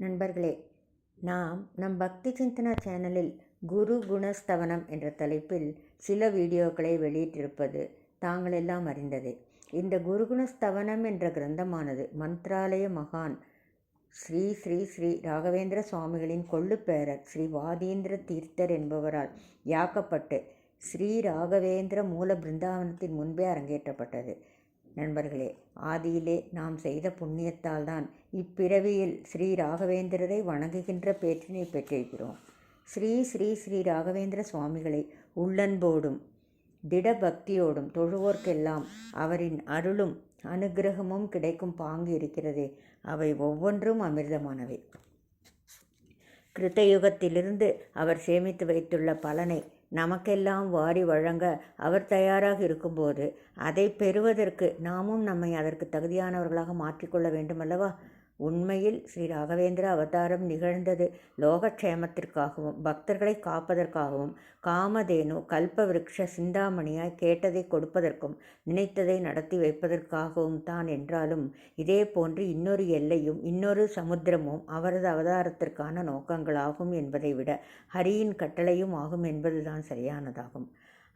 நண்பர்களே, நம் பக்தி சிந்தனா சேனலில் குரு குணஸ்தவனம் என்ற தலைப்பில் சில வீடியோக்களை வெளியிட்டிருப்பது தாங்கள் எல்லாம் அறிந்ததே. இந்த குருகுணஸ்தவனம் என்ற கிரந்தமானது மந்த்ராலய மகான் ஸ்ரீ ஸ்ரீ ஸ்ரீ ராகவேந்திர சுவாமிகளின் கொள்ளுப்பேரர் ஸ்ரீ வாதீந்திர தீர்த்தர் என்பவரால் யாக்கப்பட்டு ஸ்ரீ ராகவேந்திர மூல பிருந்தாவனத்தின் முன்பே அரங்கேற்றப்பட்டது. நண்பர்களே, ஆதியிலே நாம் செய்த புண்ணியத்தால் தான் இப்பிறவியில் ஸ்ரீ ராகவேந்திரரை வணங்குகின்ற பேற்றினை பெற்றிருக்கிறோம். ஸ்ரீ ஸ்ரீ ஸ்ரீ ராகவேந்திர சுவாமிகளை உள்ளன்போடும் திடபக்தியோடும் தொழுவோர்க்கெல்லாம் அவரின் அருளும் அனுக்கிரகமும் கிடைக்கும் பாங்கு இருக்கிறதே, அவை ஒவ்வொன்றும் அமிர்தமானவை. கிருத்தயுகத்திலிருந்து அவர் சேமித்து வைத்துள்ள பலனை நமக்கெல்லாம் வாரி வழங்க அவர் தயாராக இருக்கும்போது அதை பெறுவதற்கு நாமும் நம்மை அதற்கு தகுதியானவர்களாக மாற்றிக்கொள்ள வேண்டுமல்லவா? உண்மையில் ஸ்ரீ ராகவேந்திர அவதாரம் நிகழ்ந்தது லோகக்ஷேமத்திற்காகவும் பக்தர்களை காப்பதற்காகவும் காமதேனு கல்பவிருக்ஷ சிந்தாமணியாய் கேட்டதை கொடுப்பதற்கும் நினைத்ததை நடத்தி வைப்பதற்காகவும் தான் என்றாலும் இதே போன்று இன்னொரு எல்லையும் இன்னொரு சமுத்திரமும் அவரது அவதாரத்திற்கான நோக்கங்களாகும் என்பதை விட ஹரியின் கட்டளையும் ஆகும் என்பதுதான் சரியானதாகும்.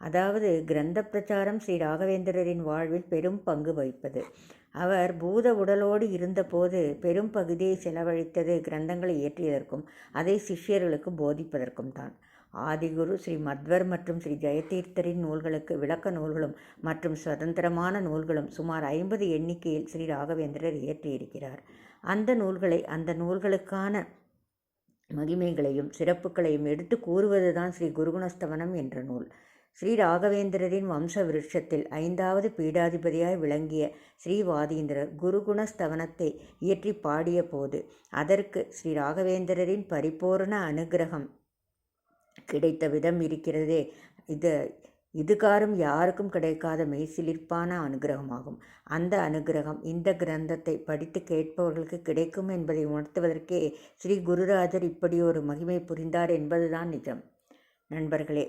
அதாவது கிரந்த பிரச்சாரம் ஸ்ரீ ராகவேந்திரரின் வாழ்வில் பெரும் பங்கு வகிப்பது. அவர் பூத உடலோடு இருந்தபோது பெரும் பகுதியை செலவழித்தது கிரந்தங்களை இயற்றியதற்கும் அதை சிஷ்யர்களுக்கு போதிப்பதற்கும் தான். ஆதிகுரு ஸ்ரீ மத்வர் மற்றும் ஸ்ரீ ஜெயதீர்த்தரின் நூல்களுக்கு விளக்க நூல்களும் மற்றும் சுதந்திரமான நூல்களும் சுமார் 50 எண்ணிக்கையில் ஸ்ரீ ராகவேந்திரர் இயற்றியிருக்கிறார். அந்த நூல்களை அந்த நூல்களுக்கான மகிமைகளையும் சிறப்புகளையும் எடுத்து கூறுவதுதான் ஸ்ரீ குருகுணஸ்தவனம் என்ற நூல். ஸ்ரீ ராகவேந்திரரின் வம்ச விருட்சத்தில் 5வது பீடாதிபதியாய் விளங்கிய ஸ்ரீ வாதீந்திரர் குருகுணஸ்தவனத்தை இயற்றி பாடிய போது அதற்கு ஸ்ரீ ராகவேந்திரரின் பரிபூர்ண அனுக்கிரகம் கிடைத்த விதம் இருக்கிறதே, இதுகாரும் யாருக்கும் கிடைக்காத மெய்சிலிர்ப்பான அனுகிரகமாகும். அந்த அனுகிரகம் இந்த கிரந்தத்தை படித்து கேட்பவர்களுக்கு கிடைக்கும் என்பதை உணர்த்துவதற்கே ஸ்ரீ குருராஜர் இப்படி ஒரு மகிமை புரிந்தார் என்பதுதான் நிஜம். நண்பர்களே,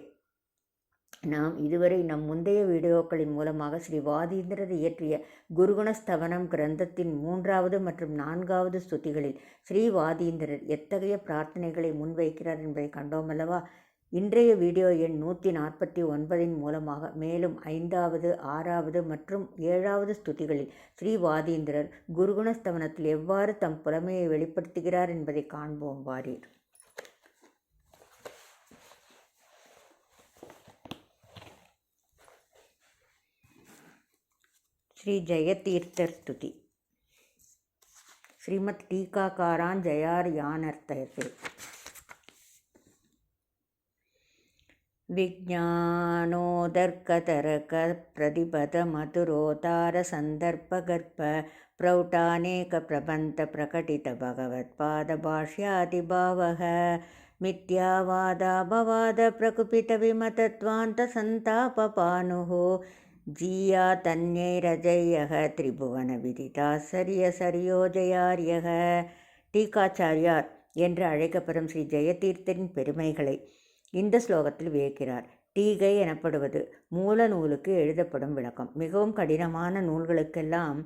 நாம் இதுவரை நம் முந்தைய வீடியோக்களின் மூலமாக ஸ்ரீ வாதீந்திரர் இயற்றிய குருகுணஸ்தவனம் கிரந்தத்தின் 3வது மற்றும் 4வது ஸ்துதிகளில் ஸ்ரீ வாதீந்திரர் எத்தகைய பிரார்த்தனைகளை முன்வைக்கிறார் என்பதை கண்டோமல்லவா? இன்றைய வீடியோ எண் 149 மூலமாக மேலும் 5வது 6வது மற்றும் 7வது ஸ்துதிகளில் ஸ்ரீ வாதீந்திரர் குருகுணஸ்தவனத்தில் எவ்வாறு தம் புலமையை வெளிப்படுத்துகிறார் என்பதை காண்போம் வாரீர். ஸ்ரீ ஜெயதீர்த்தர் ஸ்துதி. ஸ்ரீமத் டீகாகாரான் ஜயார்யானர்த்தயதே. விஜ்ஞானோதர்க்கதரக பிரதிபத மதுரோதார சந்தர்ப்பகர்ப்ப பிரௌட்டானேக பிரபந்த பிரகடித பகவத் பாத பாஷ்யாதிபாவக மித்யாவாதாபவாத பிரகுபித விமதத்வாந்த சந்தாபபானுஹோ ஜீயா தன்யைரஜய்யக திரிபுவன விதிதாசரிய சரியோஜயாரியக. டீகாச்சாரியார் என்று அழைக்கப்படும் ஸ்ரீ ஜெயதீர்த்தரின் பெருமைகளை இந்த ஸ்லோகத்தில் வியக்கிறார். டீகை எனப்படுவது மூல நூலுக்கு எழுதப்படும் விளக்கம். மிகவும் கடினமான நூல்களுக்கெல்லாம்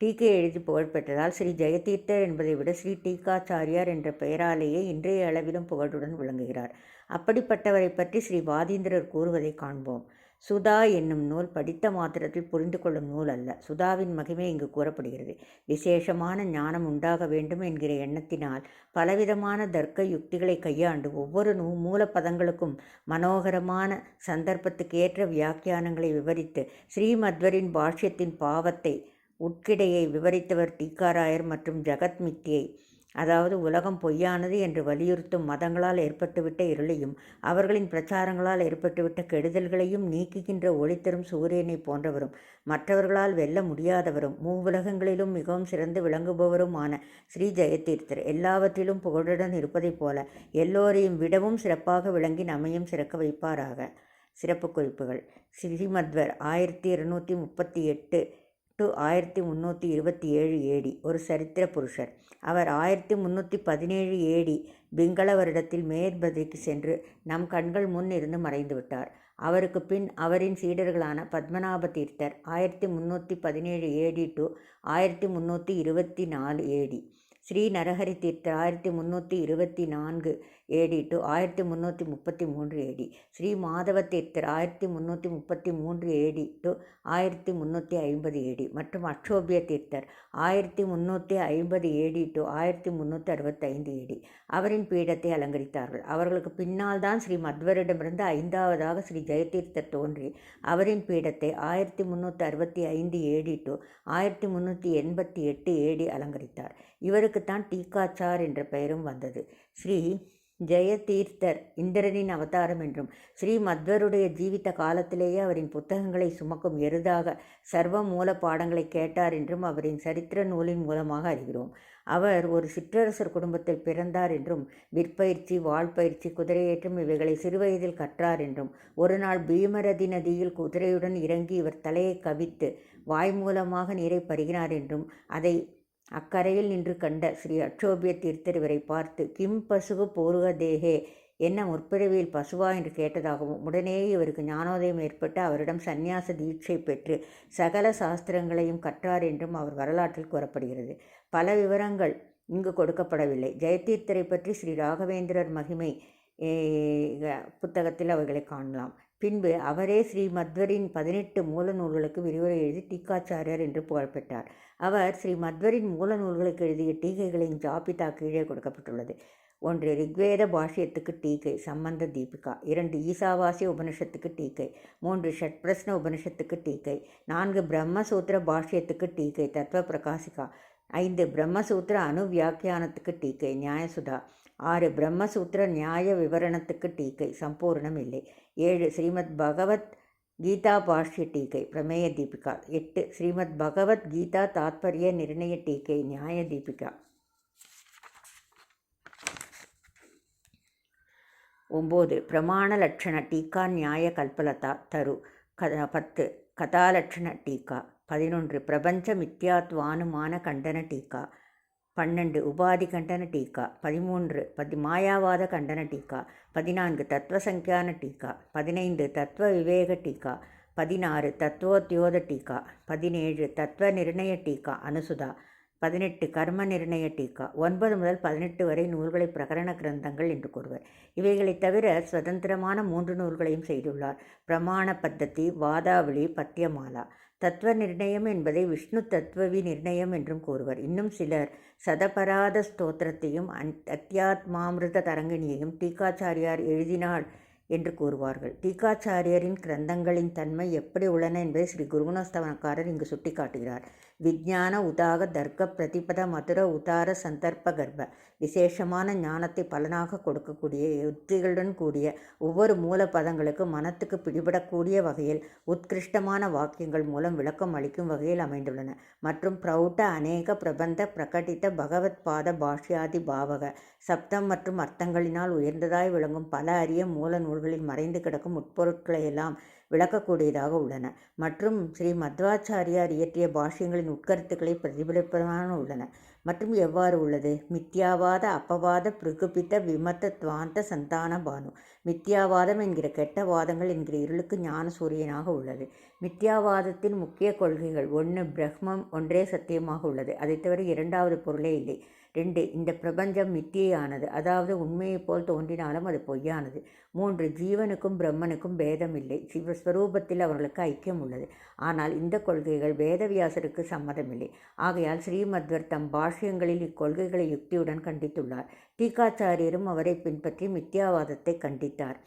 டீகை எழுதி புகழ்பெற்றதால் ஸ்ரீ ஜெயதீர்த்தர் என்பதை விட ஸ்ரீ டீகாச்சாரியார் என்ற பெயராலேயே இன்றைய அளவிலும் புகழுடன் விளங்குகிறார். அப்படிப்பட்டவரை பற்றி ஸ்ரீ வாதீந்திரர் கூறுவதை காண்போம். சுதா என்னும் நூல் படித்த மாத்திரத்தில் புரிந்து கொள்ளும் நூல் அல்ல. சுதாவின் மகிமை இங்கு கூறப்படுகிறது. விசேஷமான ஞானம் உண்டாக வேண்டும் என்கிற எண்ணத்தினால் பலவிதமான தர்க்க யுக்திகளை கையாண்டு ஒவ்வொரு மூலப்பதங்களுக்கும் மனோகரமான சந்தர்ப்பத்துக்கு ஏற்ற வியாக்கியானங்களை விவரித்து ஸ்ரீமத்வரின் பாஷ்யத்தின் பாவத்தை உட்கிடையை விவரித்தவர் டீகாராயர் மற்றும் ஜகத் மித்தியை, அதாவது உலகம் பொய்யானது என்று வலியுறுத்தும் மதங்களால் ஏற்பட்டுவிட்ட இருளையும் அவர்களின் பிரச்சாரங்களால் ஏற்பட்டுவிட்ட கெடுதல்களையும் நீக்குகின்ற ஒளித்தரும் சூரியனை போன்றவரும் மற்றவர்களால் வெல்ல முடியாதவரும் மூவுலகங்களிலும் மிகவும் சிறந்து விளங்குபவருமான ஸ்ரீ ஜெயதீர்த்தர் எல்லாவற்றிலும் புகழுடன் இருப்பதைப் போல எல்லோரையும் விடவும் சிறப்பாக விளங்கி நம்மையும் சிறக்க வைப்பாராக. சிறப்பு குறிப்புகள். ஸ்ரீமத்வர் 1238 to 1327 ஏடி ஒரு சரித்திர புருஷர். அவர் 1317 ஏடி பிங்கள வருடத்தில் மேற்பதிக்கு சென்று நம் கண்கள் முன் இருந்து மறைந்துவிட்டார். அவருக்கு பின் அவரின் சீடர்களான Padmanabha Tirtha 1317 AD to 1324 AD, Sri Narahari Tirtha 1324 AD to 1333 AD, Sri Madhava Tirtha 1333 AD to 1350 AD மற்றும் அக்ஷோபிய தீர்த்தர் 1350 AD to 1365 AD அவரின் பீடத்தை அலங்கரித்தார்கள். அவர்களுக்கு பின்னால் தான் ஸ்ரீ மத்வரிடமிருந்து 5வதாக ஸ்ரீ ஜெயதீர்த்தர் தோன்றி அவரின் பீடத்தை 1365 AD to 1388 AD அலங்கரித்தார். இவருக்குத்தான் டீகாச்சார் என்ற பெயரும் வந்தது. ஸ்ரீ ஜெயதீர்த்தர் இந்திரனின் அவதாரம் என்றும் ஸ்ரீ மத்வருடைய ஜீவித்த காலத்திலேயே அவரின் புத்தகங்களை சுமக்கும் எருதாக சர்வ மூல பாடங்களை கேட்டார் என்றும் அவரின் சரித்திர நூலின் மூலமாக அறிகிறோம். அவர் ஒரு சிற்றரசர் குடும்பத்தில் பிறந்தார் என்றும் விற்பயிற்சி, வாழ்பயிற்சி, குதிரையேற்றம் இவைகளை சிறுவயதில் கற்றார் என்றும் ஒரு நாள் பீமரதி நதியில் குதிரையுடன் இறங்கி இவர் தலையை கவித்து வாய் மூலமாக நீரை பருகினார் என்றும் அதை அக்கரையில் நின்று கண்ட ஸ்ரீ அக்ஷோபிய தீர்த்தர் இவரை பார்த்து கிம் பசுகு பூர்வ தேகே என்ன முற்பிறவியில் பசுவா என்று கேட்டதாகவும் உடனேயே இவருக்கு ஞானோதயம் ஏற்பட்டு அவரிடம் சந்நியாச தீட்சை பெற்று சகல சாஸ்திரங்களையும் கற்றார் என்றும் அவர் வரலாற்றில் கூறப்படுகிறது. பல விவரங்கள் இங்கு கொடுக்கப்படவில்லை. ஜெயதீர்த்தரை பற்றி ஸ்ரீ ராகவேந்திரர் மகிமை புத்தகத்தில் அவர்களை காணலாம். பின்பு அவரே ஸ்ரீ மத்வரின் 18 மூல நூல்களுக்கு விரிவுரை எழுதி டீகாச்சாரியர் என்று புகழ்பெற்றார். அவர் ஸ்ரீ மத்வரின் மூல நூல்களுக்கு எழுதிய டீகைகளின் ஜாபிதா கீழே கொடுக்கப்பட்டுள்ளது. 1 ரிக்வேத பாஷ்யத்துக்கு டீகை சம்பந்த தீபிகா, 2 ஈசாவாசிய உபனிஷத்துக்கு டீகை, 3 ஷட்பிரஸ்ன உபனிஷத்துக்கு டீகை, 4 பிரம்மசூத்திர பாஷ்யத்துக்கு டீகை தத்துவ பிரகாசிகா, 5 பிரம்மசூத்திர அணுவியாக்கியானத்துக்கு டீகை நியாயசுதா, 6 பிரம்மசூத்திர நியாய விவரணத்துக்கு டீகை சம்பூர்ணம் இல்லை, 7 ஸ்ரீமத் பகவத் கீதா பாஷ்ய டீகை பிரமேய தீபிகா, 8 ஸ்ரீமத் பகவத் கீதா தாத்பரிய நிர்ணய டீகை நியாய தீபிகா, 9 பிரமாண லட்சண டீகா நியாய கல்பலதா தரு 10 கதாலட்சண டீகா, 11 பிரபஞ்ச மித்யாத்வானுமான கண்டன டீகா, 12 உபாதி கண்டன டீகா, 13 மாயாவாத கண்டன டீகா, 14 தத்துவ சங்கியான டீகா, 15 தத்துவ விவேக டீகா, 16 தத்துவோத்யோத டீகா, 17 தத்துவ நிர்ணய டீகா அனுசுதா, 18 கர்ம நிர்ணய டீகா. 9 முதல் 18 வரை நூல்களை பிரகரண கிரந்தங்கள் என்று கூறுவர். இவைகளைத் தவிர சுதந்திரமான 3 நூல்களையும் செய்துள்ளார். பிரமாண பத்ததி, வாதாவளி, பத்தியமாலா. தத்துவ நிர்ணயம் என்பதை விஷ்ணு தத்துவவி நிர்ணயம் என்றும் கூறுவர். இன்னும் சிலர் சதபராத ஸ்தோத்திரத்தையும் அத்தியாத்மாமிருத தரங்கிணியையும் டீகாச்சாரியார் எழுதினார் என்று கூறுவார்கள். டீகாச்சாரியரின் கிரந்தங்களின் தன்மை எப்படி உள்ளன என்பதை ஸ்ரீ குருகுணஸ்தவனக்காரர் இங்கு சுட்டிக்காட்டுகிறார். விஜ்ஞான உதாக தர்க்க பிரதிபத மதுர உதார சந்தர்ப்ப கர்ப்ப விசேஷமான ஞானத்தை பலனாக கொடுக்கக்கூடிய யுக்திகளுடன் கூடிய ஒவ்வொரு மூல பதங்களுக்கு மனத்துக்கு பிடிபடக்கூடிய வகையில் உத்கிருஷ்டமான வாக்கியங்கள் மூலம் விளக்கம் அளிக்கும் வகையில் அமைந்துள்ளன. மற்றும் பிரௌட்ட அநேக பிரபந்த பிரகடித்த பகவத் பாத பாஷ்யாதி பாவக சப்தம் மற்றும் அர்த்தங்களினால் உயர்ந்ததாய் விளங்கும் பல அரிய மூல நூல்களில் மறைந்து கிடக்கும் உட்பொருட்களையெல்லாம் விளக்கக்கூடியதாக உள்ளன. மற்றும் ஸ்ரீ மத்வாச்சாரியார் இயற்றிய பாஷ்யங்களின் உட்கருத்துக்களை பிரதிபலிப்பதாக உள்ளன. மற்றும் எவ்வாறு உள்ளது? மித்யாவாத அப்பவாத பிருகுபித்த விமத்த துவாந்த சந்தான பானு. மித்யாவாதம் என்கிற கெட்ட வாதங்கள் என்கிற இருளுக்கு ஞான சூரியனாக உள்ளது. மித்யாவாதத்தின் முக்கிய கொள்கைகள்: 1 பிரம்மம் ஒன்றே சத்தியமாக உள்ளது, அதை தவிர இரண்டாவது பொருளே இல்லை. 2 இந்த பிரபஞ்சம் மித்தியானது, அதாவது உண்மையைப் போல் தோன்றினாலும் அது பொய்யானது. 3 ஜீவனுக்கும் பிரம்மனுக்கும் பேதம் இல்லை, சிவஸ்வரூபத்தில் அவர்களுக்கு ஐக்கியம் உள்ளது. ஆனால் இந்த கொள்கைகள் வேதவியாசருக்கு சம்மதமில்லை. ஆகையால் ஸ்ரீமத்வர் தம் பாஷ்யங்களில் இக்கொள்கைகளை யுக்தியுடன் கண்டித்துள்ளார். டீகாச்சாரியரும் அவரை பின்பற்றி மித்யாவாதத்தை கண்டித்தார்.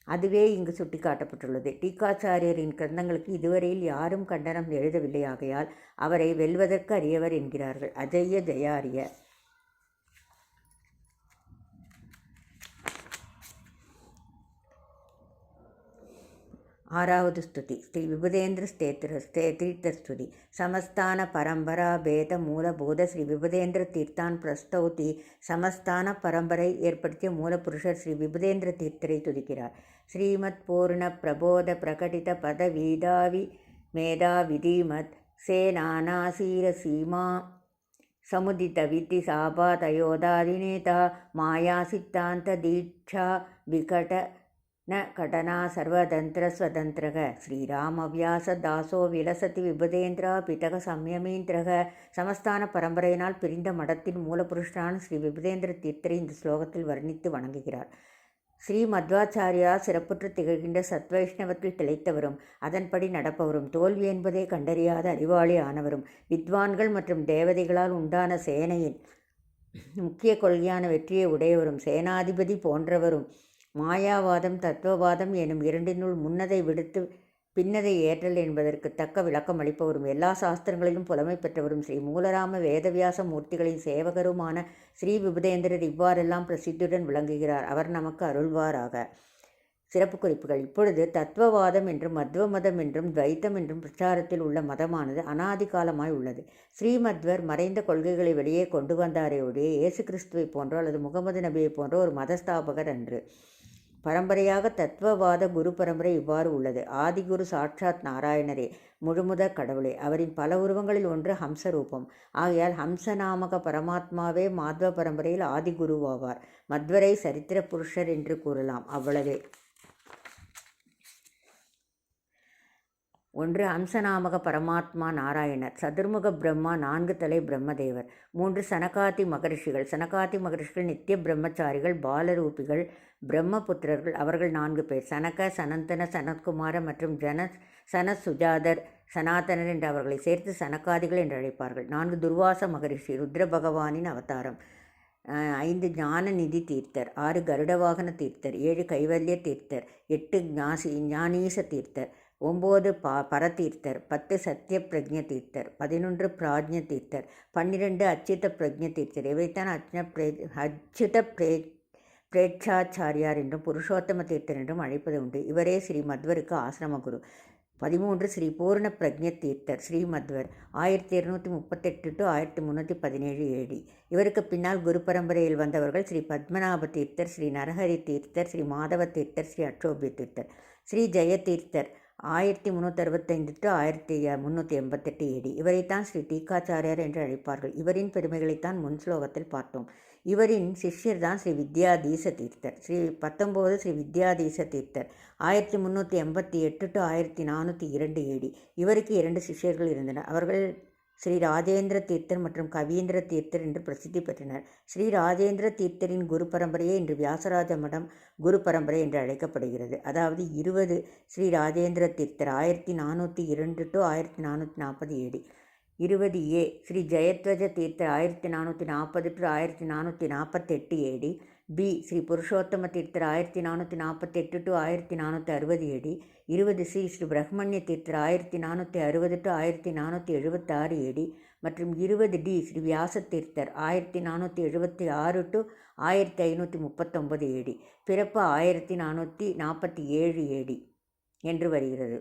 அதுவே இங்கு சுட்டிக்காட்டப்பட்டுள்ளது. டீகாச்சாரியரின் கிரந்தங்களுக்கு இதுவரையில் யாரும் கண்டனம் எழுதவில்லை. ஆகையால் அவரை வெல்வதற்கு அரியவர் என்கிறார்கள். அஜய்ய ஜெயாரிய. 6வது ஸ்துதி ஸ்ரீ விபுதேந்திர தீர்த்த ஸ்துதி. சமஸ்தான பரம்பரா பேத மூலபூத ஸ்ரீ விபுதேந்திர தீர்த்தான் பிரஸ்தௌதி. சமஸ்தான பரம்பரை ஏற்படுத்திய மூலபுருஷர் ஸ்ரீ விபுதேந்திர தீர்த்தரை துதிக்கிறார். ஸ்ரீமத் பூர்ண பிரபோத பிரகடித பத வீதாவி மேதா விதிமத் சேனாசீர சீமா சமுதித வித்தி சாபாதயோதாதிநேதா மாயா சித்தாந்த தீட்சா விகட ந கடனா சர்வதந்திர ஸ்வதந்திரக ஸ்ரீராமவியாச தாசோ விலசதி விபுதேந்திரா பிதக சம்யமீந்திரக. சமஸ்தான பரம்பரையினால் பிரிந்த மடத்தின் மூலபுருஷனான ஸ்ரீ விபுதேந்திர தீர்த்தரை இந்த ஸ்லோகத்தில் வர்ணித்து வணங்குகிறார். ஸ்ரீ மத்வாச்சாரியா சிறப்புற்று திகழ்கின்ற சத்வைஷ்ணவத்தில் திளைத்தவரும் அதன்படி நடப்பவரும் தோல்வி என்பதை கண்டறியாத அறிவாளி ஆனவரும் வித்வான்கள் மற்றும் தேவதைகளால் உண்டான சேனையின் முக்கிய கொள்கையான வெற்றியை உடையவரும் சேனாதிபதி போன்றவரும் மாயாவாதம் தத்துவவாதம் எனும் இரண்டினுள் முன்னதை விடுத்து பின்னதை ஏற்றல் என்பதற்கு தக்க விளக்கம் அளிப்பவரும் எல்லா சாஸ்திரங்களிலும் புலமை பெற்றவரும் ஸ்ரீ மூலராம வேதவியாச மூர்த்திகளின் சேவகருமான ஸ்ரீ விபுதேந்திரர் இவ்வாறெல்லாம் பிரசித்தியுடன் விளங்குகிறார். அவர் நமக்கு அருள்வாராக. சிறப்பு குறிப்புகள். இப்பொழுது தத்துவவாதம் என்றும் மத்வ மதம் என்றும் துவைத்தம் என்றும் பிரச்சாரத்தில் உள்ள மதமானது அனாதி காலமாய் உள்ளது. ஸ்ரீமத்வர் மறைந்த கொள்கைகளை வெளியே கொண்டு வந்தாரையோடைய இயேசு கிறிஸ்துவை போன்றோ அல்லது முகமது நபியை போன்றோ ஒரு மதஸ்தாபகர் அன்று. பரம்பரையாக தத்துவவாத குரு பரம்பரை இவ்வாறு உள்ளது. ஆதிகுரு சாட்சாத் நாராயணரே, முழுமுதற் கடவுளே. அவரின் பல உருவங்களில் ஒன்று ஹம்சரூபம். ஆகையால் ஹம்சநாமக பரமாத்மாவே மாத்வ பரம்பரையில் ஆதிகுருவாவார். மத்வரை சரித்திர புருஷர் என்று கூறலாம். அவ்வளவே. ஒன்று ஹம்சநாமக பரமாத்மா நாராயணர், சதுர்முக பிரம்மா, 4 தலை பிரம்மதேவர். 3 சனகாதி மகரிஷிகள். சனகாதி மகரிஷிகள் நித்திய பிரம்மச்சாரிகள், பாலரூபிகள், பிரம்மபுத்திரர்கள். அவர்கள் 4 பேர். சனக, சனந்தன, சனத்குமார மற்றும் சனசுஜாதர், சனாதனர் என்று அவர்களை சேர்த்து சனகாதிகள் என்று அழைப்பார்கள். 4 துர்வாச மகரிஷி, ருத்ர பகவானின் அவதாரம். 5 ஞான நிதி தீர்த்தர், 6 கருடவாகன தீர்த்தர், 7 கைவல்ய தீர்த்தர், 8 ஞானீச தீர்த்தர், 9 பரதீர்த்தர், 10 சத்திய பிரஜ்ஞ தீர்த்தர், 11 பிராஜ்ஞ தீர்த்தர், 12 அச்சித பிரஜ்ஞ தீர்த்தர். இவைத்தான் அச்சுத பிரேட்சாச்சாரியார் என்றும் புருஷோத்தம தீர்த்தர் என்றும் அழைப்பது உண்டு. இவரே ஸ்ரீ மத்வருக்கு ஆசிரம குரு. 13 ஸ்ரீ பூர்ண பிரஜ்ஞ தீர்த்தர், ஸ்ரீமத்வர் 1238 to 1317 AD. இவருக்கு பின்னால் குரு பரம்பரையில் வந்தவர்கள் ஸ்ரீ பத்மநாப தீர்த்தர், ஸ்ரீ நரஹரி தீர்த்தர், ஸ்ரீ மாதவ தீர்த்தர், ஸ்ரீ அட்சோபிய தீர்த்தர், ஸ்ரீ ஜெய தீர்த்தர் 1365 to 1388 AD. இவரைத்தான் ஸ்ரீ டீகாச்சாரியார் என்று அழைப்பார்கள். இவரின் பெருமைகளைத்தான் முன் ஸ்லோகத்தில் பார்த்தோம். இவரின் சிஷ்யர் தான் ஸ்ரீ வித்யாதீச தீர்த்தர். 19 Sri வித்யாதீச Tirthar 1388 to 1402 AD. இவருக்கு 2 சிஷ்யர்கள் இருந்தனர். அவர்கள் ஸ்ரீ ராஜேந்திர தீர்த்தர் மற்றும் கவீந்திர தீர்த்தர் என்று பிரசித்தி பெற்றனர். ஸ்ரீ ராஜேந்திர தீர்த்தரின் குரு பரம்பரையே இன்று வியாசராஜ மடம் குரு பரம்பரை என்று அழைக்கப்படுகிறது. அதாவது 20 Sri Rajendra Tirthar 1402 to 1440 AD. 20A Sri ஜெயத்வஜ Tirthar 1440 to 1448 AD. B Sri Purushottama Tirthar 1448 to 1460 AD. 20C Sri பிரஹ்மண்ய Tirthar 1460 to 1476 AD. மற்றும் 20D Sri Vyasa Tirthar 1476 to 1539 AD. பிறப்பு 1447 AD என்று வருகிறது.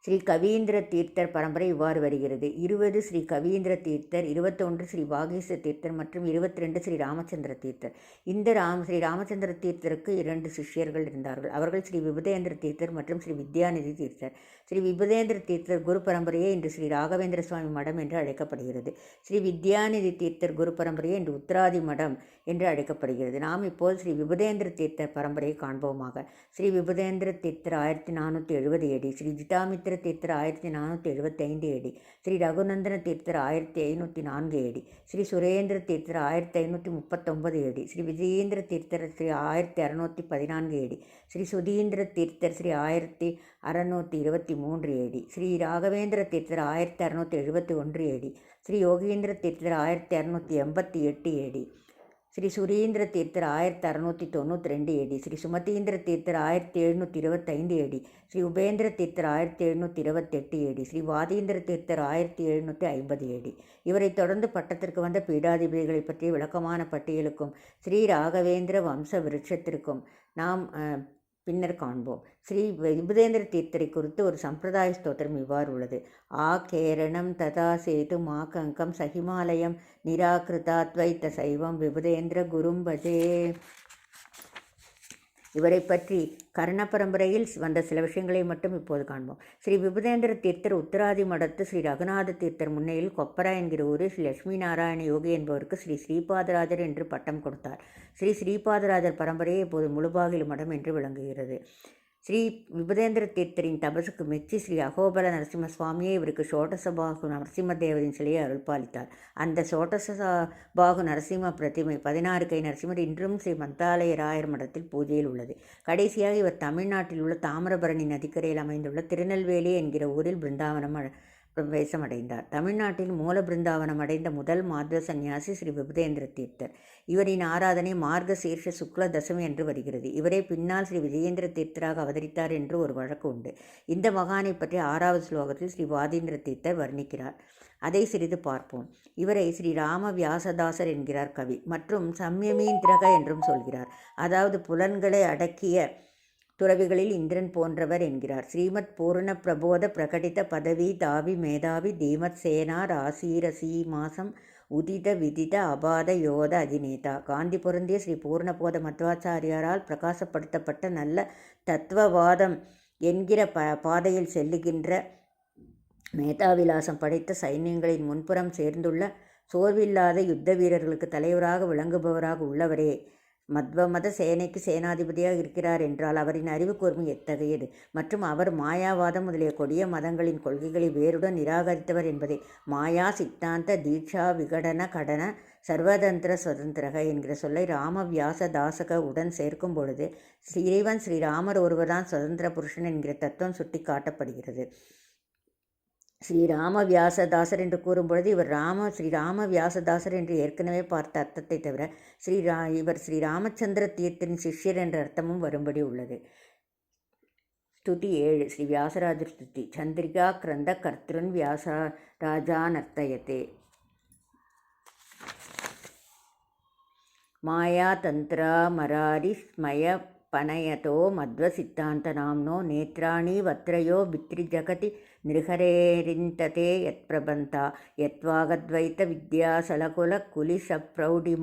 ஸ்ரீ கவீந்திர தீர்த்தர் பரம்பரை இவ்வாறு வருகிறது. 20 ஸ்ரீ கவீந்திர தீர்த்தர், 21 ஸ்ரீ வாகீச தீர்த்தர் மற்றும் 22 ஸ்ரீ ராமச்சந்திர தீர்த்தர். இந்த ஸ்ரீ ராமச்சந்திர தீர்த்தருக்கு 2 சிஷ்யர்கள் இருந்தார்கள். அவர்கள் ஸ்ரீ விபுதேந்திர தீர்த்தர் மற்றும் ஸ்ரீ வித்யாநிதி தீர்த்தர். ஸ்ரீ விபுதேந்திர தீர்த்தர் குரு பரம்பரையே இன்று ஸ்ரீ ராகவேந்திர சுவாமி மடம் என்று அழைக்கப்படுகிறது. ஸ்ரீ வித்யாநிதி தீர்த்தர் குரு பரம்பரையே இன்று உத்தராதி மடம் என்று அழைக்கப்படுகிறது. நாம் இப்போது ஸ்ரீ விபுதேந்திர தீர்த்தர் பரம்பரையை காண்போமாக. Sri விபுதேந்திர Tirthar 1470 AD. Sri ஜிதாமித்திர Tirthar 1475 AD. Sri Raghunandana Tirthar 1504 AD. Sri Surendra Tirthar 1539 AD. Sri Vijayendra Tirthar Sri 1614 AD. Sri Sudheendra Tirthar Sri 1623 AD. Sri Raghavendra Tirthar 1671 AD. Sri Yogindra Tirthar 1688 AD. Sri சுரீந்திர Tirthar 1692 AD. Sri சுமதீந்திர Tirthar 1725 AD. Sri Upendra Tirthar 1728 AD. Sri Vadindra Tirthar 1750 AD. இவரை தொடர்ந்து பட்டத்திற்கு வந்த பீடாதிபதிகளை பற்றிய விளக்கமான பட்டியலுக்கும் ஸ்ரீ ராகவேந்திர வம்ச விருட்சத்திற்கும் நாம் பின்னர் காண்போம். ஸ்ரீ விபுதேந்திர தீர்த்தரை குறித்து ஒரு சம்பிரதாய ஸ்தோத்திரம் இவ்வாறு உள்ளது. கேரணம் ததா சேது கங்கம் சஹிமாலயம் நிராகிருதாத்வைத்த சைவம் விபுதேந்திர குரும் பஜே. இவரை பற்றி கர்ண பரம்பரையில் வந்த சில விஷயங்களை மட்டும் இப்போது காண்போம். ஸ்ரீ விபுதேந்திர தீர்த்தர் உத்தராதி மடத்து ஸ்ரீ ரகுநாத தீர்த்தர் முன்னையில் கொப்பரா என்கிற ஊரில் ஸ்ரீ லட்சுமி நாராயண யோகி என்பவருக்கு ஸ்ரீ ஸ்ரீபாதராஜர் என்று பட்டம் கொடுத்தார். ஸ்ரீ ஸ்ரீபாதராஜர் பரம்பரையே இப்போது முழுபாகிலு மடம் என்று விளங்குகிறது. ஸ்ரீ விபுதேந்திர தீர்த்தரின் தபசுக்கு மெச்சி ஸ்ரீ அகோபல நரசிம்ம சுவாமியே இவருக்கு சோடசபாகு நரசிம்ம தேவரின் சிலையை அருள்பாலித்தார். அந்த சோடசபாகு நரசிம்ம பிரதிமை 16 கை நரசிம்மர் இன்றும் ஸ்ரீ மந்தாலய ராயர் மடத்தில் பூஜையில் உள்ளது. கடைசியாக இவர் தமிழ்நாட்டில் உள்ள தாமிரபரணி நதிக்கரையில் அமைந்துள்ள திருநெல்வேலி என்கிற ஊரில் பிருந்தாவனம் பிரவேசமடைந்தார். தமிழ்நாட்டில் மூல பிருந்தாவனம் அடைந்த முதல் மாத்வ சந்நியாசி ஸ்ரீ விபுதேந்திர தீர்த்தர். இவரின் ஆராதனை மார்க சீர்ஷ சுக்ல தசமி என்று வருகிறது. இவரே பின்னால் ஸ்ரீ விஜயேந்திர தீர்த்தராக அவதரித்தார் என்று ஒரு வழக்கு உண்டு. இந்த மகானை பற்றி 6வது ஸ்லோகத்தில் ஸ்ரீ வாதீந்திர தீர்த்தர் வர்ணிக்கிறார். அதை சிறிது பார்ப்போம். இவரை ஸ்ரீ ராம வியாசதாசர் என்கிறார் கவி மற்றும் சம்யமீந்திரக என்றும் சொல்கிறார். அதாவது புலன்களை அடக்கிய துறவிகளில் இந்திரன் போன்றவர் என்கிறார். ஸ்ரீமத் பூர்ண பிரபோத பிரகடித பதவி தாவி மேதாவி தீமத் சேனா ராசீரசி மாசம் உதித விதித அபாத யோத அதிநேதா. காந்தி பொருந்திய ஸ்ரீ பூர்ணபோத மத்வாச்சாரியாரால் பிரகாசப்படுத்தப்பட்ட நல்ல தத்துவவாதம் என்கிற பாதையில் செல்லுகின்ற மேதாவிலாசம் படைத்த சைன்யங்களின் முன்புறம் சேர்ந்துள்ள சோர்வில்லாத யுத்த வீரர்களுக்கு தலைவராக விளங்குபவராக உள்ளவரே மத்வமத சேனைக்கு சேனாதிபதியாக இருக்கிறார் என்றால் அவரின் அறிவு கூர்மை எத்தகையது மற்றும் அவர் மாயாவாதம் முதலிய கொடிய மதங்களின் கொள்கைகளை வேறுடன் நிராகரித்தவர் என்பதை மாயா சித்தாந்த தீட்சா விகடன கடன சர்வதந்திர சுதந்திரக என்கிற சொல்லை ராம வியாச தாசக உடன் சேர்க்கும் பொழுது இறைவன் ஸ்ரீராமர் ஒருவர்தான் சுதந்திர புருஷன் என்கிற தத்துவம் சுட்டி காட்டப்படுகிறது. ஸ்ரீராம வியாசதாசர் என்று கூறும்பொழுது இவர் ஸ்ரீராம வியாசதாசர் என்று ஏற்கனவே பார்த்த அர்த்தத்தை தவிர இவர் ஸ்ரீராமச்சந்திர தீர்த்தரின் சிஷ்யர் என்ற அர்த்தமும் வரும்படி உள்ளது. ஸ்துதி 7 ஸ்ரீ வியாசராஜர் ஸ்துதி. சந்திரிகா கிரந்த கர்த்திருன் வியாசராஜா நர்த்தயத்தே. மாயா தந்திரா மராரி ஸ்மய பனயதோ மத்வ சித்தாந்த நாம்னோ நேத்ராணி வத்ரயோ பித்ரி ஜகதி நிருஹரேரிந்ததே யத் பிரபந்தா யத்வாகத்வைத்த வித்யா சலகுல குலிஷ பிரௌடி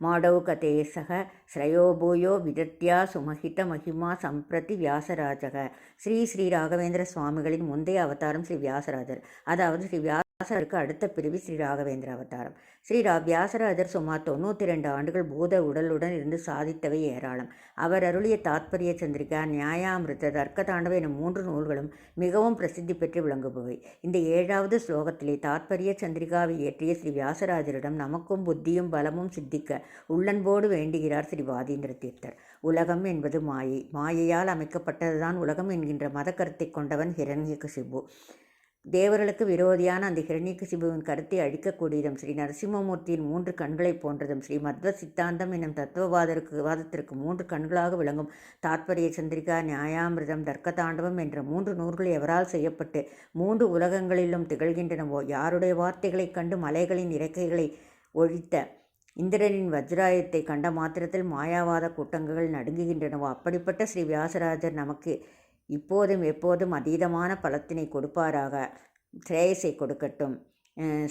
மாடௌகதே சக ஸ்ரயோ பூயோ விதத்யா சுமஹித மகிமா சம்பிரதி வியாசராஜக. ஸ்ரீ ராகவேந்திர சுவாமிகளின் முந்தைய அவதாரம் ஸ்ரீ வியாசராஜர். அதாவது ஸ்ரீ வியாசருக்கு அடுத்த பிரிவு ஸ்ரீ ராகவேந்திர அவதாரம். வியாசராஜர் சுமார் 92 ஆண்டுகள் பூத உடலுடன் இருந்து சாதித்தவை ஏராளம். அவர் அருளிய தாத்பரிய சந்திரிகா, நியாயாமிருத, தர்க்கதாண்டவ எனும் 3 நூல்களும் மிகவும் பிரசித்தி பெற்று விளங்குபவை. இந்த 7வது ஸ்லோகத்திலே தாத்பரிய சந்திரிகாவை இயற்றிய ஸ்ரீ வியாசராஜரிடம் நமக்கும் புத்தியும் பலமும் சித்திக்க உள்ளன்போடு வேண்டுகிறார் ஸ்ரீ வாதீந்திர தீர்த்தர். உலகம் என்பது மாயை. மாயையால் அமைக்கப்பட்டதுதான் உலகம் என்கின்ற மத கருத்தை கொண்டவன் ஹிரண்யகசிபு. தேவர்களுக்கு விரோதியான அந்த ஹிரண்யகசிபுவின் கருத்தை அழிக்கக்கூடியதும் ஸ்ரீ நரசிம்மமூர்த்தியின் 3 கண்களைப் போன்றதும் ஸ்ரீ மத்வ சித்தாந்தம் என்னும் தத்துவவாதத்திற்கு 3 கண்களாக விளங்கும் தாத்பரிய சந்திரிகா, நியாயாமிர்தம், தர்க்கதாண்டவம் என்ற 3 நூல்கள் எவரால் செய்யப்பட்டு 3 உலகங்களிலும் திகழ்கின்றனவோ, யாருடைய வார்த்தைகளைக் கண்டு மலைகளின் இறக்கைகளை ஒழித்த இந்திரனின் வஜ்ராயத்தை கண்ட மாத்திரத்தில் மாயாவாத கூட்டங்கள் நடுங்குகின்றனவோ, அப்படிப்பட்ட ஸ்ரீ வியாசராஜர் நமக்கு இப்போதும் எப்போதும் அதீதமான பலத்தினை கொடுப்பாராக, ஸ்ரேயஸை கொடுக்கட்டும்.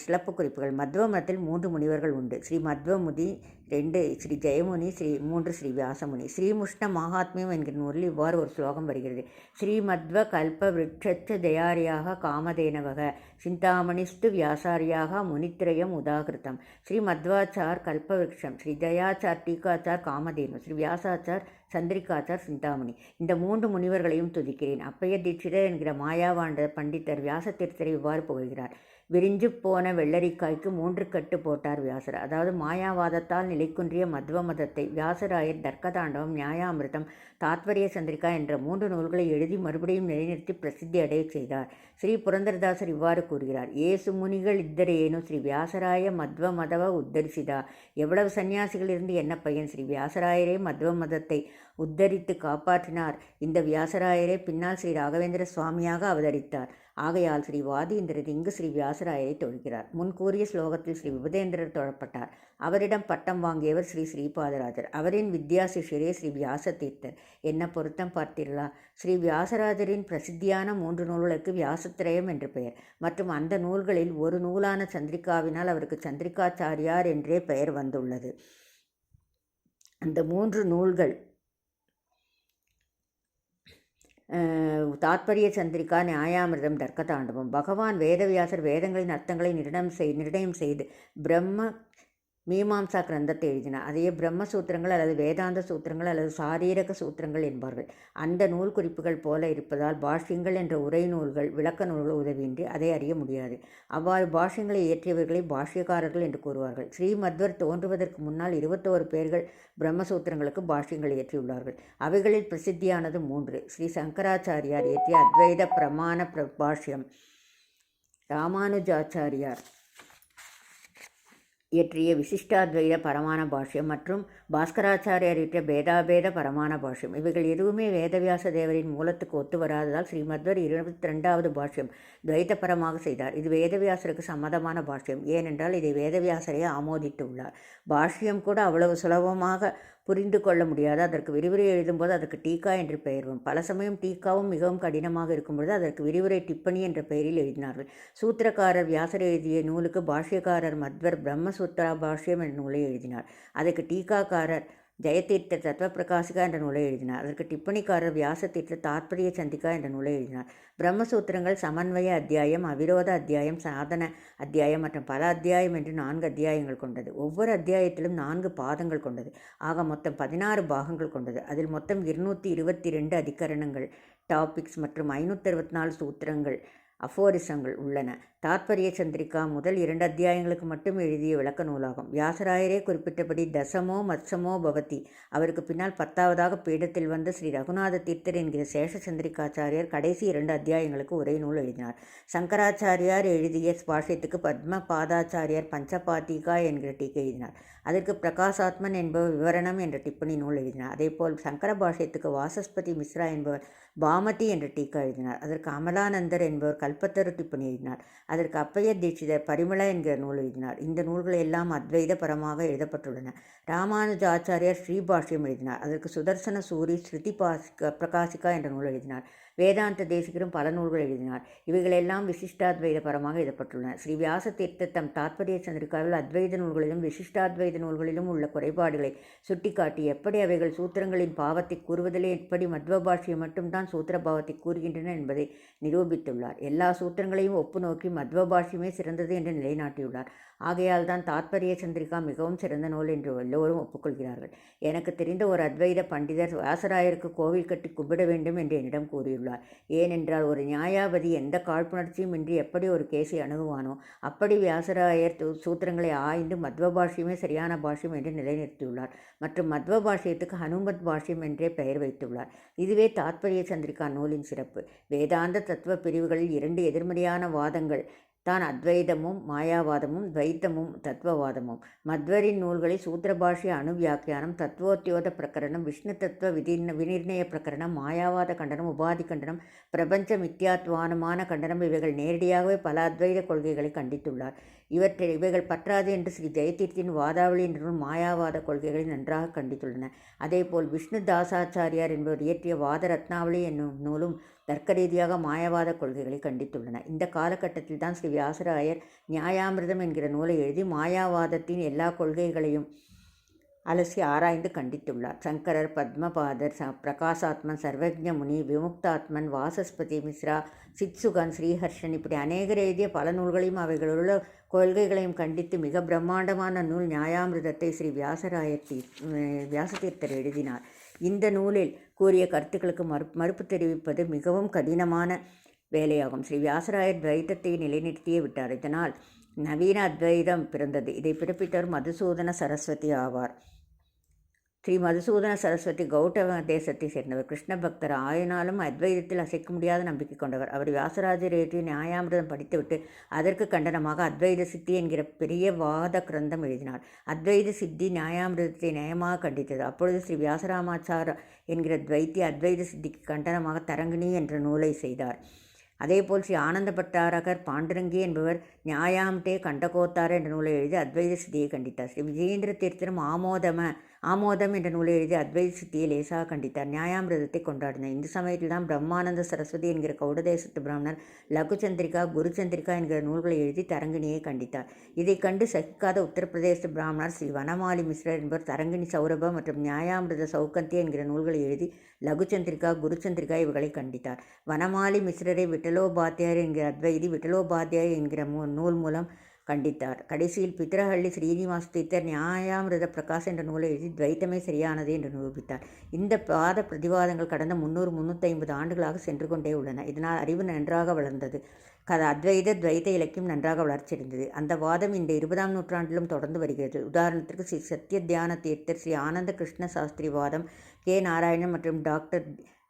சிறப்பு குறிப்புகள். மத்வ மதத்தில் 3 முனிவர்கள் உண்டு. ஸ்ரீ மத்வமுனி 2, ஸ்ரீ ஜெயமுனி 3, ஸ்ரீ வியாசமுனி. ஸ்ரீமுஷ்ண மகாத்மியம் என்கிற நூலில் இவ்வாறு ஒரு ஸ்லோகம் வருகிறது. ஸ்ரீ மத்வ கல்ப விருட்சச்ச ஜயாரியாக காமதேனவக சிந்தாமணிஸ்து வியாசாரியாக முனித்ரயம் உதாகிருத்தம். ஸ்ரீ மத்வாச்சார் கல்பவிருட்சம், ஸ்ரீ ஜயாச்சார் டீகாச்சார் காமதேனு, ஸ்ரீ வியாசாச்சார் சந்திரிகாச்சார் சிந்தாமணி. இந்த 3 முனிவர்களையும் துதிக்கிறேன். அப்பைய தீட்சிதர் என்கிற மாயாவாண்ட பண்டிதர் வியாச தீர்த்தரை இவ்வாறு புகழ்கிறார். விரிஞ்சு போன வெள்ளரிக்காய்க்கு 3 கட்டு போட்டார் வியாசர். அதாவது மாயாவாதத்தால் நிலைக்குன்றிய மத்வ மதத்தை வியாசராயர் தர்க்கதாண்டவம், நியாயாமிர்தம், தாத்பரிய சந்திரிகா என்ற 3 நூல்களை எழுதி மறுபடியும் நிலைநிறுத்தி பிரசித்தி அடைய செய்தார். ஸ்ரீ புரந்தரதாசர் இவ்வாறு கூறுகிறார். ஏசு முனிகள் இத்தரேனு ஸ்ரீ வியாசராய மத்வ மதவ உத்தரிசிதா. எவ்வளவு சன்னியாசிகள் இருந்து என்ன பயன்? ஸ்ரீ வியாசராயரே மத்வ மதத்தை உத்தரித்து காப்பாற்றினார். இந்த வியாசராயரே பின்னால் ஸ்ரீ ராகவேந்திர சுவாமியாக அவதரித்தார். ஆகையால் ஸ்ரீ வாதீந்திரர் இங்கு ஸ்ரீ வியாசராயரை தொழுகிறார். முன்கூறிய ஸ்லோகத்தில் ஸ்ரீ விபுதேந்திரர் தொழப்பட்டார். அவரிடம் பட்டம் வாங்கியவர் ஸ்ரீ ஸ்ரீபாதராஜர். அவரின் வித்யா சிஷ்யரே ஸ்ரீ வியாச தீர்த்தர். என்ன பொருத்தம் பார்த்தீர்களா? ஸ்ரீ வியாசராஜரின் பிரசித்தியான 3 நூல்களுக்கு வியாசத்திரயம் என்று பெயர். மற்றும் அந்த நூல்களில் ஒரு நூலான சந்திரிகாவினால் அவருக்கு சந்திரிகாச்சாரியார் என்றே பெயர் வந்துள்ளது. அந்த 3 நூல்கள் தாத்பரிய சந்திரிகா, நியாயாமிர்தம், தர்க்கதாண்டவம். பகவான் வேதவியாசர் வேதங்களின் அர்த்தங்களை நிர்ணயம் செய்து பிரம்ம மீமாம்சா கிரந்தத்தை எழுதினார். அதையே பிரம்மசூத்திரங்கள் அல்லது வேதாந்த சூத்திரங்கள் அல்லது சாரீரக சூத்திரங்கள் என்பார்கள். அந்த நூல் குறிப்புகள் போல இருப்பதால் பாஷ்யங்கள் என்ற உரை நூல்கள், விளக்க நூல்கள் உதவியின்றி அதை அறிய முடியாது. அவ்வாறு பாஷ்யங்களை இயற்றியவர்களை பாஷ்யக்காரர்கள் என்று கூறுவார்கள். ஸ்ரீமத்வர் தோன்றுவதற்கு முன்னால் 21 பேர்கள் பிரம்மசூத்திரங்களுக்கு பாஷ்யங்கள் இயற்றியுள்ளார்கள். அவைகளில் பிரசித்தியானது 3. ஸ்ரீ சங்கராச்சாரியார் இயற்றிய அத்வைத பிரமாண பாஷ்யம், ராமானுஜாச்சாரியார் இயற்றிய விசிஷ்டாத்வைத பரமான பாஷ்யம் மற்றும் பாஸ்கராச்சாரியார் இயற்றிய பேதாபேத பரமான பாஷ்யம். இவைகள் எதுவுமே வேதவியாச தேவரின் மூலத்துக்கு ஒத்து வராததால் ஸ்ரீமத்வர் 22வது பாஷ்யம் துவைத்தபரமாக செய்தார். இது வேதவியாசருக்கு சம்மதமான பாஷ்யம். ஏனென்றால் இதை வேதவியாசரே ஆமோதித்துள்ளார். பாஷ்யம் கூட அவ்வளவு சுலபமாக புரிந்து கொள்ள முடியாது. அதற்கு விரிவுரை எழுதும்போது அதற்கு டீக்கா என்று பெயர் வரும். பல சமயம் டீக்காவும் மிகவும் கடினமாக இருக்கும்பொழுது அதற்கு விரிவுரை டிப்பணி என்ற பெயரில் எழுதினார்கள். சூத்திரக்காரர் வியாசர் எழுதிய நூலுக்கு பாஷ்யக்காரர் மத்வர் பிரம்மசூத்ரா பாஷ்யம் என்ற நூலை எழுதினார். அதற்கு டீக்காக்காரர் ஜெயதீர்த்த தத்துவ பிரகாசிகா என்ற நூலை எழுதினார். அதற்கு டிப்பணிக்காரர் வியாசதீர்த்த தாத்பரிய சந்திகா என்ற நூலை எழுதினார். பிரம்மசூத்திரங்கள் சமன்வய அத்தியாயம், அவிரோத அத்தியாயம், சாதன அத்தியாயம் மற்றும் பல அத்தியாயம் என்று 4 அத்தியாயங்கள் கொண்டது. ஒவ்வொரு அத்தியாயத்திலும் 4 பாதங்கள் கொண்டது. ஆக மொத்தம் 16 பாகங்கள் கொண்டது. அதில் மொத்தம் 222 அதிகரணங்கள், டாபிக்ஸ் மற்றும் 564 சூத்திரங்கள், அஃபோரிசங்கள் உள்ளன. தாத்பரிய சந்திரிகா முதல் 2 அத்தியாயங்களுக்கு மட்டும் எழுதிய விளக்க நூலாகும். வியாசராயரே குறிப்பிட்டபடி தசமோ மத்சமோ பவதி. அவருக்கு பின்னால் 10வதாக பீடத்தில் வந்த ஸ்ரீ ரகுநாத தீர்த்தர் என்கிற சேஷ சந்திரிகாச்சாரியார் கடைசி 2 அத்தியாயங்களுக்கு உரை நூல் எழுதினார். சங்கராச்சாரியார் எழுதிய பாஷ்யத்துக்கு பத்ம பாதாச்சாரியார் பஞ்சபாதிகா என்கிற டீக்கை எழுதினார். அதற்கு பிரகாசாத்மன் என்பவர் விவரணம் என்ற டிப்பணி நூல் எழுதினார். அதேபோல் சங்கர பாஷ்யத்துக்கு வாசஸ்பதி மிஸ்ரா என்பவர் பாமதி என்ற டீக்கா எழுதினார். அதற்கு அமலானந்தர் என்பவர் கல்பத்தரு டிப்பணி எழுதினார். அதற்கு அப்பைய தீட்சிதர் பரிமளா என்கிற நூல் எழுதினார். இந்த நூல்கள் எல்லாம் அத்வைத பரமாக எழுதப்பட்டுள்ளன. ராமானுஜாச்சாரியார் ஸ்ரீபாஷ்யம் எழுதினார். அதற்கு சுதர்சன சூரி ஸ்ருதி பிரகாசிகா என்ற நூல் எழுதினார். வேதாந்த தேசிகரும் பல நூல்கள் எழுதினார். இவைகளெல்லாம் விசிஷ்டாத்வைத பரமாக எழுதப்பட்டுள்ளன. ஸ்ரீ வியாச தீர்த்த தம் தாத்பரிய சந்திரிகாவில் அத்வைத நூல்களிலும் விசிஷ்டாத்வைத நூல்களிலும் உள்ள குறைபாடுகளை சுட்டிக்காட்டி எப்படி அவைகள் சூத்திரங்களின் பாவத்தை கூறுவதிலே எப்படி மத்வ பாஷ்யம் மட்டும்தான் சூத்திர பாவத்தை கூறுகின்றன என்பதை நிரூபித்துள்ளார். எல்லா சூத்திரங்களையும் ஒப்பு நோக்கி மத்வ பாஷ்யமே சிறந்தது என்று நிலைநாட்டியுள்ளார். ஆகையால் தான் தாத்பரிய சந்திரிகா மிகவும் சிறந்த நூல் என்று எல்லோரும் ஒப்புக்கொள்கிறார்கள். எனக்கு தெரிந்த ஒரு அத்வைத பண்டிதர் வியாசராயருக்கு கோவில் கட்டி கும்பிட வேண்டும் என்று என்னிடம் கூறியுள்ளார். ஏனென்றால் ஒரு நியாயாபதி எந்த காழ்ப்புணர்ச்சியும் இன்றி எப்படி ஒரு கேஸை அணுகுவானோ அப்படி வியாசராயர் சூத்திரங்களை ஆய்ந்து மத்வ பாஷ்யமே சரியான பாஷ்யம் என்று நிலைநிறுத்தியுள்ளார். மற்றும் மத்வ பாஷ்யத்துக்கு ஹனுமத் பாஷ்யம் என்றே பெயர் வைத்துள்ளார். இதுவே தாத்பரிய சந்திரிகா நூலின் சிறப்பு. வேதாந்த தத்துவ பிரிவுகளில் 2 எதிர்மறையான வாதங்கள் தான் அத்வைதமும் மாயாவாதமும், துவைத்தமும் தத்துவவாதமும். மத்வரின் நூல்களில் சூத்திரபாஷ்ய அணுவியாக்கியானம், தத்துவோத்தியோத பிரகரணம், விஷ்ணு தத்துவ விநிர்ணய பிரகரணம், மாயாவாத கண்டனம், உபாதி கண்டனம், பிரபஞ்ச மித்யாத்வானமான கண்டனம் இவைகள் நேரடியாகவே பல அத்வைத கொள்கைகளை கண்டித்துள்ளார். இவைகள் பற்றாது என்று ஸ்ரீ ஜெயதீர்த்தின் வாதாவளி என்ற மாயாவாத கொள்கைகளை நன்றாக கண்டித்துள்ளன. அதேபோல் விஷ்ணு தாசாச்சாரியார் என்பவர் இயற்றிய வாத ரத்னாவளி என்னும் நூலும் தர்க்க ரீதியாக மாயவாத கொள்கைகளை கண்டித்துள்ளன. இந்த காலகட்டத்தில் தான் ஸ்ரீ வியாசராயர் நியாயாமிர்தம் என்கிற நூலை எழுதி மாயாவாதத்தின் எல்லா கொள்கைகளையும் அலசி ஆராய்ந்து கண்டித்துள்ளார். சங்கரர், பத்மபாதர், பிரகாசாத்மன், சர்வஜ்ஞ முனி, விமுக்தாத்மன், வாசஸ்பதி மிஸ்ரா, சித்சுகன், ஸ்ரீஹர்ஷன் இப்படி அநேகர் எழுதிய பல நூல்களையும் அவைகளுள்ள கொள்கைகளையும் கண்டித்து மிக பிரம்மாண்டமான நூல் நியாயாமிர்தத்தை ஸ்ரீ வியாசதீர்த்தர் எழுதினார். இந்த நூலில் கூறிய கருத்துக்களுக்கு மறுப்பு தெரிவிப்பது மிகவும் கடினமான வேலையாகும். ஸ்ரீ வியாசராயர் துவைத்தத்தை நிலைநிறுத்தியே விட்டார். இதனால் நவீன அத்வைதம் பிறந்தது. இதை பிறப்பித்தவர் மதுசூதன சரஸ்வதி ஆவார். ஸ்ரீ மதுசூதன சரஸ்வதி கௌடம தேசத்தை சேர்ந்தவர். கிருஷ்ண பக்தர். ஆயினாலும் அத்வைதத்தில் அசைக்க முடியாத நம்பிக்கை கொண்டவர். அவர் வியாசராஜர் எழுதி நியாயாமிர்தம் படித்துவிட்டு அதற்கு கண்டனமாக அத்வைத சித்தி என்கிற பெரிய வாத கிரந்தம் எழுதினார். அத்வைத சித்தி நியாயாமிர்தத்தை நியாயமாக கண்டித்தது. அப்பொழுது ஸ்ரீ வியாசராமாச்சார என்கிற துவைத்தி அத்வைத சித்திக்கு கண்டனமாக தரங்கிணி என்ற நூலை செய்தார். அதேபோல் ஸ்ரீ ஆனந்த பட்டாரகர் பாண்டரங்கி என்பவர் நியாயாம்டே கண்டகோத்தார என்ற நூலை எழுதி அத்வைத சித்தியை கண்டித்தார். ஸ்ரீ விஜயேந்திர தீர்த்தரும் ஆமோதம் என்ற நூலை எழுதி அத்வைத சித்தியை லேசாக கண்டித்தார். நியாயாமிரதத்தை கொண்டாடினார். இந்த சமயத்தில் தான் பிரம்மானந்த சரஸ்வதி என்கிற கௌடதேசத்து பிராமணர் லகுச்சந்திரிகா குருச்சந்திரிகா என்கிற நூல்களை எழுதி தரங்கிணியை கண்டித்தார். இதை கண்டு சகிக்காத உத்தரப்பிரதேச பிராமணர் ஸ்ரீ வனமாலி மிஸ்ரர் என்பவர் தரங்கிணி சௌரப மற்றும் நியாயாமிரத சௌகந்தியா என்கிற நூல்களை எழுதி லகுச்சந்திரிகா குருச்சந்திரிகா இவர்களை கண்டித்தார். வனமாலி மிஸ்ரரை விட்டலோபாத்தியார் என்கிற அத்வைதி விட்டலோபாத்தியார் என்கிற நூல் மூலம் கண்டித்தார். கடைசியில் பித்ரஹள்ளி ஸ்ரீனிவாச தீர்த்தர் நியாயாமிரத பிரகாஷ் என்ற நூலை எழுதி துவைத்தமே சரியானது என்று நிரூபித்தார். இந்த வாத பிரதிவாதங்கள் கடந்த 300-350 ஆண்டுகளாக சென்று கொண்டே உள்ளன. இதனால் அறிவு நன்றாக வளர்ந்தது. அத்வைத துவைத்த இலக்கியம் நன்றாக வளர்ச்சியடைந்தது. அந்த வாதம் இந்த 20ஆம் நூற்றாண்டிலும் தொடர்ந்து வருகிறது. உதாரணத்திற்கு ஸ்ரீ சத்ய தியான தீர்த்தர், ஸ்ரீ ஆனந்த கிருஷ்ண சாஸ்திரி வாதம், கே நாராயணன் மற்றும் டாக்டர்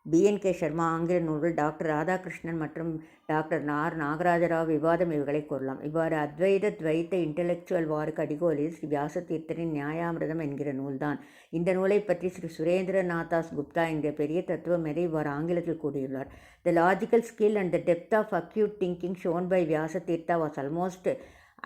BNK சர்மா ஆங்கில நூல்கள், டாக்டர் ராதாகிருஷ்ணன் மற்றும் டாக்டர் நாகராஜராவ் விவாதம் இவைகளை கூறலாம். இவ்வாறு அத்வைத துவைத்த இன்டலெக்சுவல் வாருக்கு அடிகோலில் ஸ்ரீ வியாசதீர்த்தரின் நியாயாமிரதம் என்கிற நூல்தான். இந்த நூலை பற்றி ஸ்ரீ சுரேந்திரநாதாஸ் குப்தா என்கிற பெரிய தத்துவ மேதை இவ்வாறு ஆங்கிலத்தில் கூறியுள்ளார். The logical skill and the depth of acute thinking shown by Vyasatirtha was almost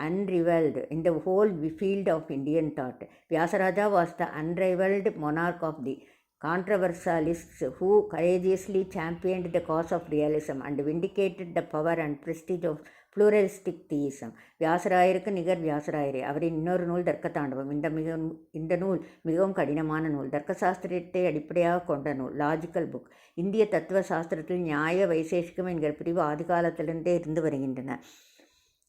unrivaled in the whole field of Indian thought. Vyasaraja was the unrivaled monarch of the controversialists who courageously championed the cause of realism and vindicated the power and prestige of pluralistic theism. வியாசராயருக்கு நிகர் வியாசராயரே. அவரின் இன்னொரு நூல் தர்க்கதாண்டவம். இந்த நூல் மிகவும் கடினமான நூல். தர்க்க சாஸ்திரத்தை அடிப்படையாக கொண்ட நூல், லாஜிக்கல் புக். இந்திய தத்துவ சாஸ்திரத்தில் நியாய வைசேஷிகம் என்கிற பிரிவு ஆதிகாலத்திலிருந்தே இருந்து வருகின்றன.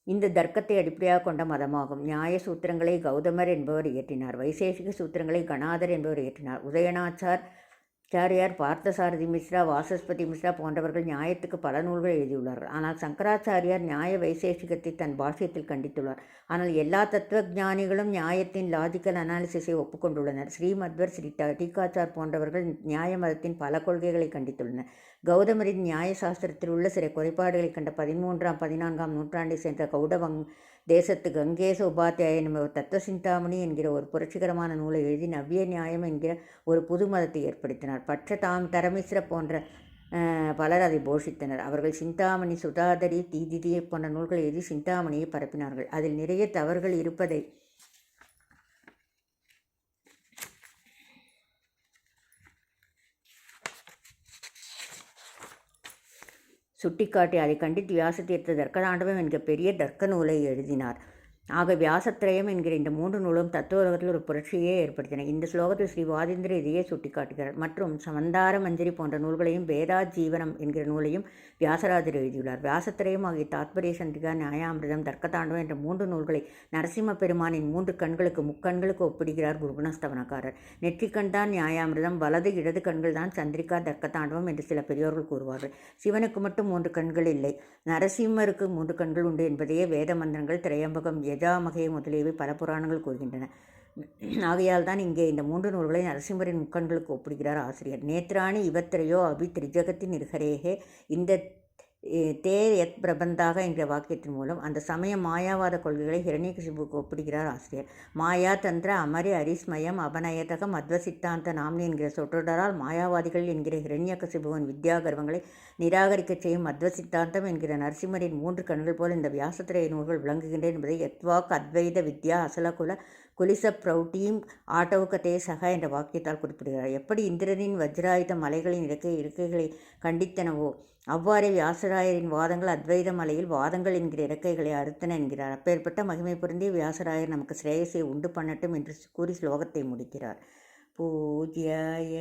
இந்த தர்க்கத்தை அடிப்படையாக கொண்ட மதமாகும். நியாய சூத்திரங்களை கௌதமர் என்பவர் இயற்றினார். வைசேஷிக சூத்திரங்களை கணாதர் என்பவர் இயற்றினார். உதயநாச்சாரியார், பார்த்தசாரதி மிஸ்ரா, வாசஸ்பதி மிஸ்ரா போன்றவர்கள் நியாயத்துக்கு பல நூல்கள் எழுதியுள்ளார்கள். ஆனால் சங்கராச்சாரியார் நியாய வைசேஷிகத்தை தன் பாஷ்யத்தில் கண்டித்துள்ளார். ஆனால் எல்லா தத்துவஞானிகளும் நியாயத்தின் லாஜிக்கல் அனாலிசிஸை ஒப்புக்கொண்டுள்ளனர். ஸ்ரீமத்வர், ஸ்ரீ டீகாச்சார் போன்றவர்கள் நியாய மதத்தின் பல கொள்கைகளை கண்டித்துள்ளனர். கௌதமரின் நியாய சாஸ்திரத்தில் உள்ள சில குறைபாடுகளை கண்ட 13ஆம்-14ஆம் நூற்றாண்டை சேர்ந்த கௌடவங் தேசத்து கங்கேச உபாத்தியாயன் என்பவர் தத்துவசிந்தாமணி என்கிற ஒரு புரட்சிகரமான நூலை எழுதி நவ்ய நியாயம் என்கிற ஒரு புது மதத்தை ஏற்படுத்தினார். தரமிஸ்ர போன்ற பலர் அதை போஷித்தனர். அவர்கள் சிந்தாமணி, சுதாதரி, தீதிதி போன்ற நூல்களை எழுதி சிந்தாமணியை பரப்பினார்கள். அதில் நிறைய தவறுகள் இருப்பதை சுட்டிக்காட்டி அதை கண்டித்து வியாசதீர்த்த தர்க்கதாண்டவம் என்கிற பெரிய தர்க்க நூலை எழுதினார். ஆக வியாசத்திரயம் என்கிற இந்த 3 நூலும் தத்துவ உலகத்தில் ஒரு புரட்சியே ஏற்படுத்தின. இந்த ஸ்லோகத்தில் ஸ்ரீ வாதீந்திர இதையே சுட்டிக்காட்டுகிறார். மற்றும் சமந்தார மஞ்சரி போன்ற நூல்களையும் வேதாஜீவனம் என்கிற நூலையும் வியாசராஜர் எழுதியுள்ளார். வியாசத்திரயம் ஆகிய தாத்பரிய சந்திரிகா, நியாயாமிரதம், தர்க்கதாண்டவம் என்ற 3 நூல்களை நரசிம்ம பெருமானின் 3 கண்களுக்கு முக்கண்களுக்கு ஒப்பிடுகிறார் குருகுணஸ்தவனக்காரர். நெற்றிக்கண் தான் நியாயாமிரதம், வலது இடது கண்கள் தான் சந்திரிகா, தர்க்கதாண்டவம் என்று சில பெரியோர்கள் கூறுவார்கள். சிவனுக்கு மட்டும் 3 கண்கள் இல்லை, நரசிம்மருக்கு 3 கண்கள் உண்டு என்பதையே வேத மந்திரங்கள், திரையம்பகம், யஜாமகை முதலியவை பல புராணங்கள் கூறுகின்றன. ஆகையால் தான் இங்கே இந்த 3 நூல்களை நரசிம்மரின் முக்கண்களுக்கு ஒப்பிடுகிறார் ஆசிரியர். நேத்ராணி இவத்திரையோ அபி திரிஜகத்தின் இருகரேகே இந்த யத் பிரபந்தாக என்கிற வாக்கியத்தின் மூலம் அந்த சமய மாயாவாத கொள்கைகளை ஹிரண்யகசிபுவுக்கு ஒப்பிடுகிறார் ஆசிரியர். மாயா தந்திர அமரி அரிஸ்மயம் அபநயதகம் அத்வ சித்தாந்த நாம்னி என்கிற சொற்றொடரால் மாயாவாதிகள் என்கிற ஹிரண்யகசிபுவின் வித்யா கர்வங்களை நிராகரிக்கச் செய்யும் அத்வ சித்தாந்தம் என்கிற நரசிம்மரின் 3 கண்கள் போல் இந்த வியாசத்திரைய நூல்கள் விளங்குகின்றன என்பதை யத்வாக் அத்வைத வித்யா அசலகுல குலிச பிரௌட்டீம் ஆட்டவுகதே சக என்ற வாக்கியத்தால் குறிப்பிடுகிறார். எப்படி இந்திரனின் வஜ்ராயுத மலைகளின் இருக்கைகளை கண்டித்தனவோ அவ்வாறே வியாசராயரின் வாதங்கள் அத்வைத மலையில் வாதங்கள் என்கிற இறக்கைகளை அறுத்தன என்கிறார். அப்பேற்பட்ட மகிமை பொருந்திய வியாசராயர் நமக்கு ஸ்ரேயஸை உண்டு பண்ணட்டும் என்று கூறி ஸ்லோகத்தை முடிக்கிறார். பூஜ்யாய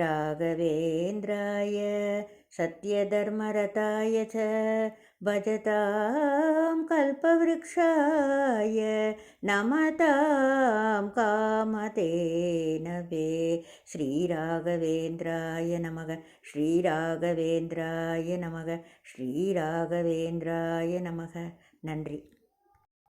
ராகவேந்திராய சத்யதர்மரதாய ச பஜதாம் கல்பவ்ருக்ஷாய நமதாம் காமதேனவே. ஸ்ரீராகவேந்திராய நமக, ஸ்ரீராகவேந்திராய நமக, ஸ்ரீராகவேந்திராய நமக. நன்றி.